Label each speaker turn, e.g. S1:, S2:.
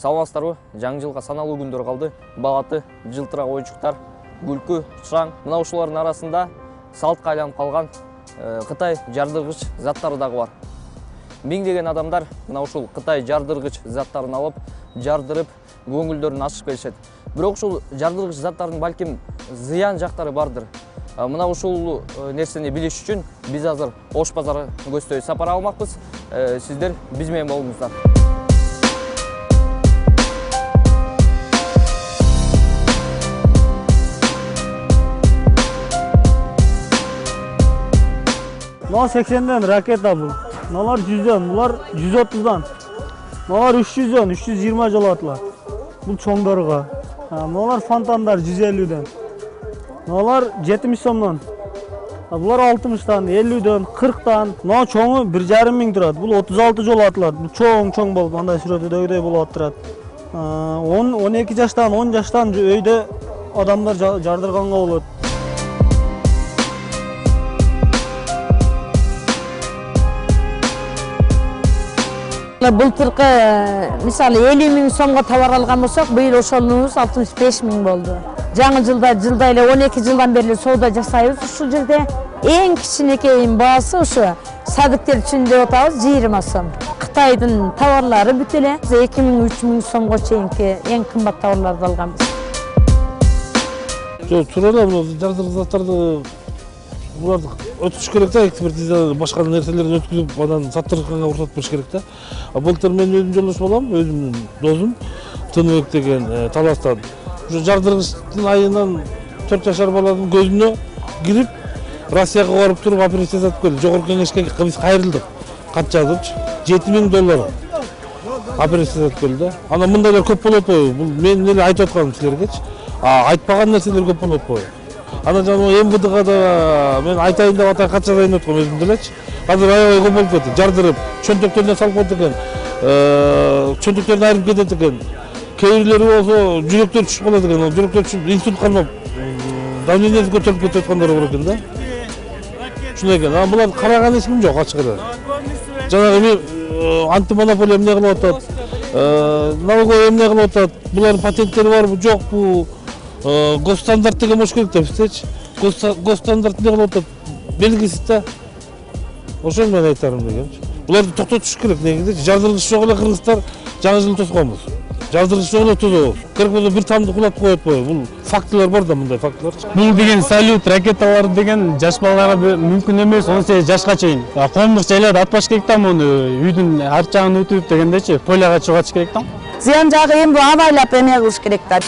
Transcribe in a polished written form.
S1: Саламатсыздарбы? Жаңы жылга саналуу күндөр калды. Багаты, жылтырак оюнчуктар, күлкү, шаң, мына ушулардын арасында салтка айланып калган Кытай жардыргыч заттары дагы бар. Миңдеген адамдар мына ушул Кытай жардыргыч заттарын алып, жардырып, көңүлдөрүн ачышып келишет. Бирок ушул жардыргыч заттардын балким зыян жактары бардыр. Мына ушул нерсени билиш үчүн биз азыр Ош базары көздөй сапар алмакпыз. Сиздер биз менен болуңуздар.
S2: Мына 80-ден ракета бұл. Мыналар 100-ден, бұлар 130-дан. Мыналар 300-ден, 320 жол атылар. Бұл чоңдорға. Мыналар фонтандар 150-ден. Мыналар 70 сомнан. Бұлар 60-дан, 50-ден, 40-дан. Мына чоңы 1,5 мың тұрады. Бұл 36 жол атылады. Бұл чоң болып, мындай сүрөтүдө өйдөй болуп турат. 12 жаштан, 10 жаштан өйдө адамдар жардырганга болот.
S3: Былтыркы мисалы 50 миң сомго товар алган болсок, быйыл ошонубуз 65 миң болду. Жаңы жылда эле 12 жылдан бери соода жасайбыз ушул жерде. Эң кичинекей баасы ушу садыктер үчүн деп атабыз 20 сом. Кытайдын товарлары бүт эле 2 миң 3 миң сомго чейинки эң кымбат товарларды алганбыз.
S4: Жок, туура эле бул жардыргыч заттарды буларды өтүш керек да, экспертиза башка нерселерди өткүзүп, анан саттырганга уруксат бериш керек да. Былтыр мен өзүм жолдош болом, өзүмдүн досум Тыныбек деген Таластан. Ушу жардыргычтын айынан 4 жашар баланын көзүнө кирип, Россияга барып туруп операция жасап келди. Жогорку кеңешке биз кайрылдык. Кат жазып, $7 миң операция жасап келди да. Анан мындайлар көп болот атпайбы? Бул мен эле айтып атканым силергечи. Айтпаган нерселер көп болот атпайбы? Ана жаңы МВДга да мен айтайын деп атайын кат жазайын деп аткам өзүм делечи. Азыр аябай көп болуп кетти. Жардырып, чөнтөктөрүнө салып коет экен. Чөнтөктөрүн айырып кетет экен. Кээ бирлери болсо жүрөктөр түшүп калат экен. Жүрөктөр түшүп инсульт калмап, давлениеси көтөрүлүп кетип аткандар бар экен да. Ушундай экен. Буларды караган эч ким жок ачык эле. Жанагы антимонополия эмне кылып атат? Налоговый эмне кылып атат? Булардын патенттери барбы, жокпу? Госстандарт деген болуш керек да биздечи. Госстандарт эмне кылып атат? Белгисиз да. Ошол менен айтарым дегенчи. Буларды токтотуш керек негизи. Жардыргыч жок эле кыргыздар жаңы жылды тосконбуз. Жардыргыч жок эле тозобуз. Керек болсо бир тамды кулап коет атпайбы? Бул фактылар бар да, мындай фактылар.
S2: Бул деген салют ракеталар деген жаш балаларга мүмкүн эмес, 18 жашка чейин. Коомдук жайларда атпаш керек да, муну үйдүн ар жагын өтүп дегендечи, поляга чыгыш керек да.
S3: Зыян жагы эми абайлап эме кылыш керек да.